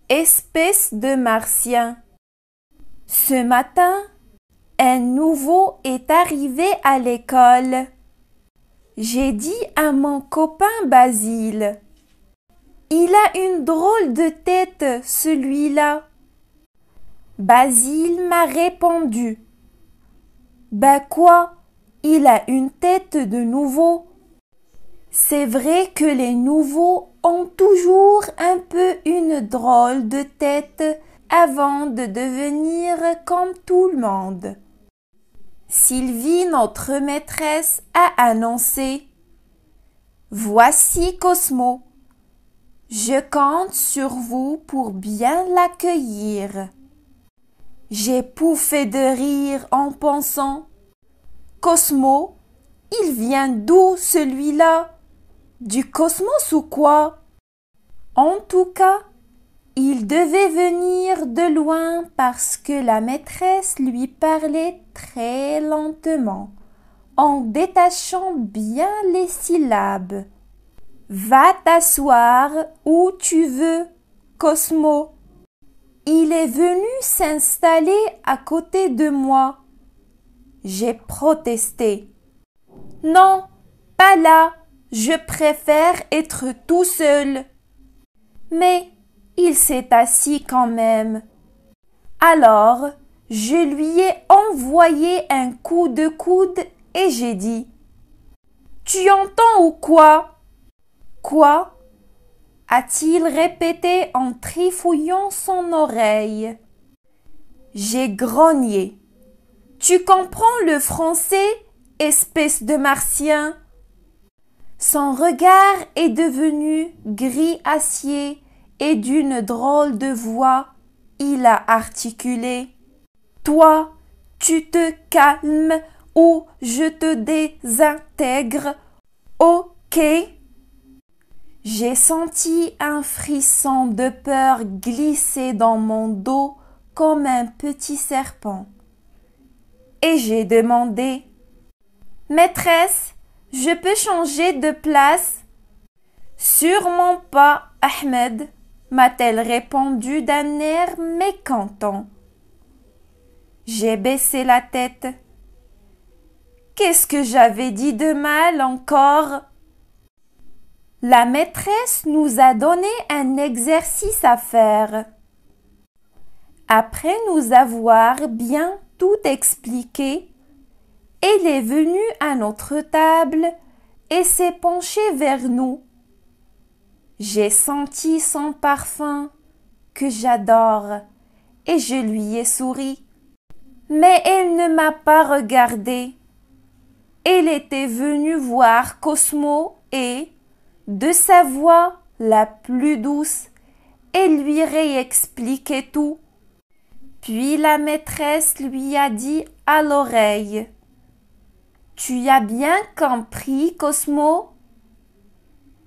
Espèce de martien. Ce matin, un nouveau est arrivé à l'école. J'ai dit à mon copain Basile. Il a une drôle de tête, celui-là. Basile m'a répondu. Ben quoi, il a une tête de nouveau. C'est vrai que les nouveaux ont toujours un peu une drôle de tête avant de devenir comme tout le monde. Sylvie, notre maîtresse, a annoncé « Voici Cosmo. Je compte sur vous pour bien l'accueillir. » J'ai pouffé de rire en pensant « Cosmo, il vient d'où celui-là? Du cosmos ou quoi? » En tout cas, il devait venir de loin parce que la maîtresse lui parlait très lentement, en détachant bien les syllabes. « Va t'asseoir où tu veux, Cosmo. » Il est venu s'installer à côté de moi. J'ai protesté. « Non, pas là, je préfère être tout seul. » Mais il s'est assis quand même. Alors, je lui ai envoyé un coup de coude et j'ai dit « Tu entends ou quoi? » « Quoi? » a-t-il répété en trifouillant son oreille. J'ai grogné. « Tu comprends le français, espèce de martien? » Son regard est devenu gris acier et d'une drôle de voix, il a articulé. « Toi, tu te calmes ou je te désintègre, ok ?» J'ai senti un frisson de peur glisser dans mon dos comme un petit serpent. Et j'ai demandé « Maîtresse, je peux changer de place ?»« Sûrement pas, Ahmed » m'a-t-elle répondu d'un air mécontent. J'ai baissé la tête. Qu'est-ce que j'avais dit de mal encore? La maîtresse nous a donné un exercice à faire. Après nous avoir bien tout expliqué, elle est venue à notre table et s'est penchée vers nous. J'ai senti son parfum que j'adore et je lui ai souri. Mais elle ne m'a pas regardé. Elle était venue voir Cosmo et, de sa voix la plus douce, elle lui réexpliquait tout. Puis la maîtresse lui a dit à l'oreille « Tu as bien compris, Cosmo? »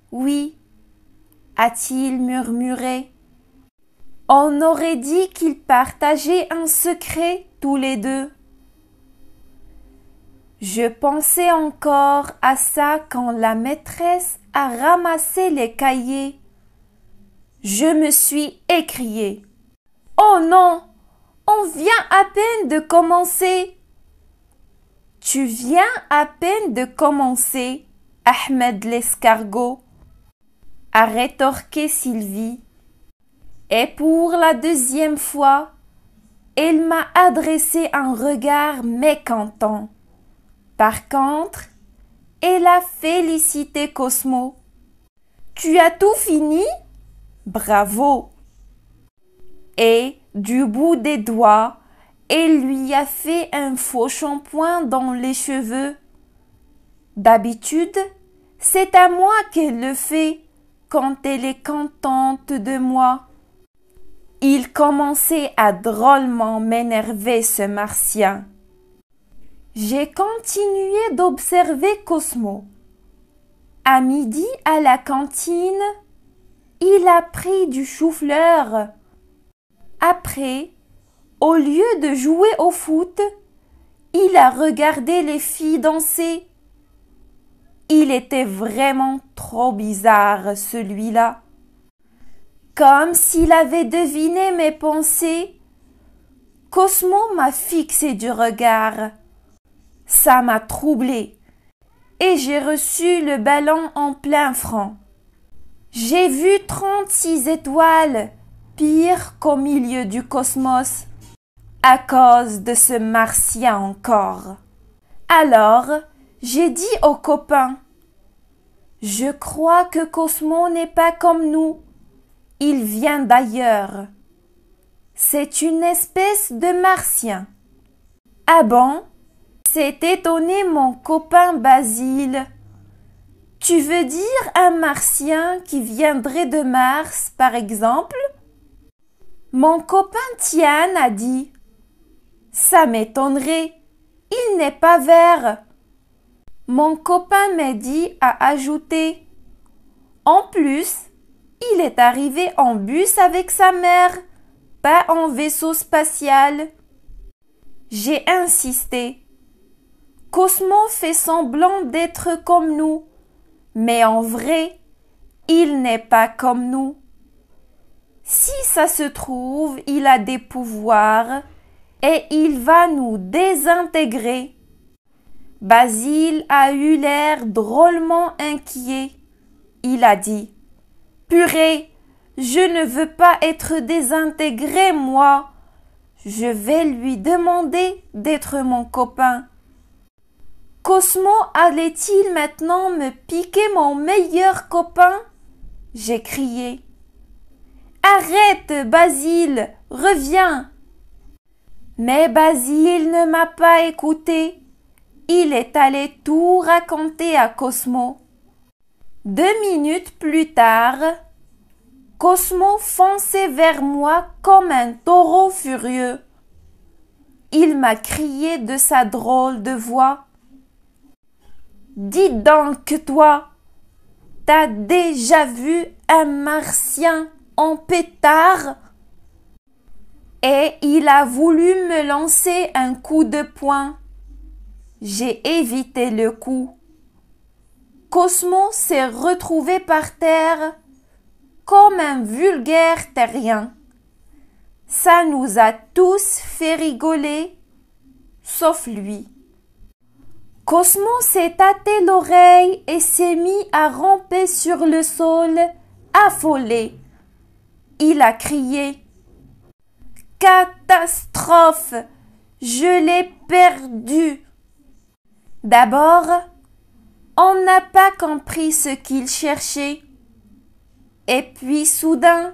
« Oui, » a-t-il murmuré. On aurait dit qu'ils partageaient un secret tous les deux. Je pensais encore à ça quand la maîtresse a ramassé les cahiers. Je me suis écriée. « Oh non, on vient à peine de commencer. »« Tu viens à peine de commencer, Ahmed l'escargot, » a rétorqué Sylvie. Et pour la deuxième fois, elle m'a adressé un regard mécontent. Par contre, elle a félicité Cosmo. « Tu as tout fini? Bravo !» Et, du bout des doigts, elle lui a fait un faux shampoing dans les cheveux. D'habitude, c'est à moi qu'elle le fait quand elle est contente de moi. Il commençait à drôlement m'énerver, ce martien. J'ai continué d'observer Cosmo. À midi, à la cantine, il a pris du chou-fleur. Après, au lieu de jouer au foot, il a regardé les filles danser. Il était vraiment trop bizarre, celui-là. Comme s'il avait deviné mes pensées, Cosmo m'a fixé du regard. Ça m'a troublé et j'ai reçu le ballon en plein front. J'ai vu 36 étoiles, pire qu'au milieu du cosmos, à cause de ce martien encore. Alors, j'ai dit aux copains, je crois que Cosmo n'est pas comme nous. Il vient d'ailleurs. C'est une espèce de martien. Ah bon? S'est étonné mon copain Basile. Tu veux dire un martien qui viendrait de Mars, par exemple? Mon copain Tian a dit. Ça m'étonnerait. Il n'est pas vert. Mon copain Mehdi a ajouté. En plus, il est arrivé en bus avec sa mère, pas en vaisseau spatial. J'ai insisté. Cosmo fait semblant d'être comme nous, mais en vrai, il n'est pas comme nous. Si ça se trouve, il a des pouvoirs et il va nous désintégrer. Basile a eu l'air drôlement inquiet. Il a dit « Purée, je ne veux pas être désintégré, moi. Je vais lui demander d'être mon copain. » Cosmo allait-il maintenant me piquer mon meilleur copain? J'ai crié. Arrête, Basile, reviens. Mais Basile ne m'a pas écouté. Il est allé tout raconter à Cosmo. 2 minutes plus tard, Cosmo fonçait vers moi comme un taureau furieux. Il m'a crié de sa drôle de voix. Dis donc, toi, t'as déjà vu un martien en pétard? Et il a voulu me lancer un coup de poing. J'ai évité le coup. Cosmo s'est retrouvé par terre comme un vulgaire terrien. Ça nous a tous fait rigoler, sauf lui. Cosmo s'est tâté l'oreille et s'est mis à ramper sur le sol, affolé. Il a crié « Catastrophe! Je l'ai perdu !» D'abord, on n'a pas compris ce qu'il cherchait. Et puis soudain,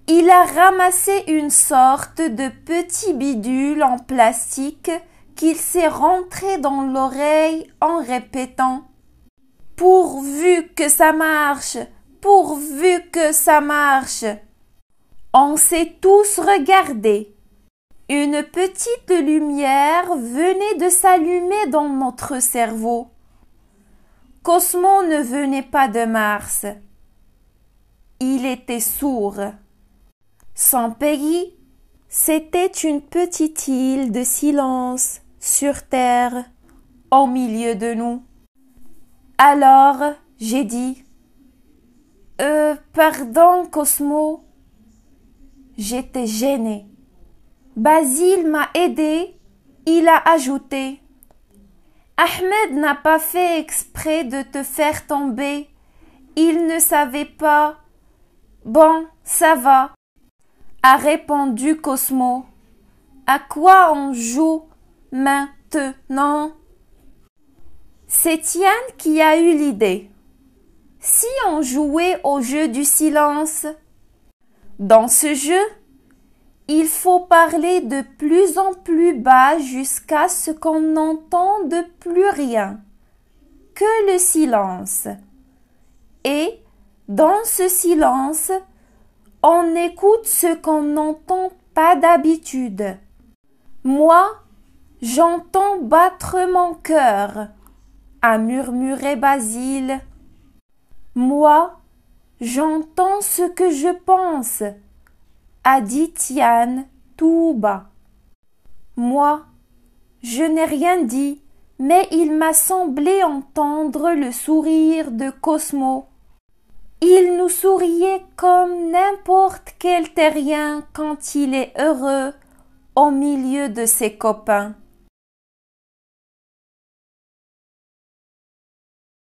il a ramassé une sorte de petit bidule en plastique qu'il s'est rentré dans l'oreille en répétant « Pourvu que ça marche! Pourvu que ça marche !» On s'est tous regardés. Une petite lumière venait de s'allumer dans notre cerveau. Cosmo ne venait pas de Mars. Il était sourd. Sans Peggy, c'était une petite île de silence sur terre, au milieu de nous. Alors, j'ai dit « Pardon, Cosmo ». J'étais gênée. Basile m'a aidé. Il a ajouté « Ahmed n'a pas fait exprès de te faire tomber. Il ne savait pas. Bon, ça va. » a répondu Cosmo. « À quoi on joue maintenant ?» C'est Tian qui a eu l'idée. Si on jouait au jeu du silence? Dans ce jeu, il faut parler de plus en plus bas jusqu'à ce qu'on n'entende plus rien, que le silence. Et dans ce silence, on écoute ce qu'on n'entend pas d'habitude. Moi, j'entends battre mon cœur, a murmuré Basile. Moi, j'entends ce que je pense, a dit Tian tout bas. Moi, je n'ai rien dit, mais il m'a semblé entendre le sourire de Cosmo. Il nous souriait comme n'importe quel terrien quand il est heureux au milieu de ses copains.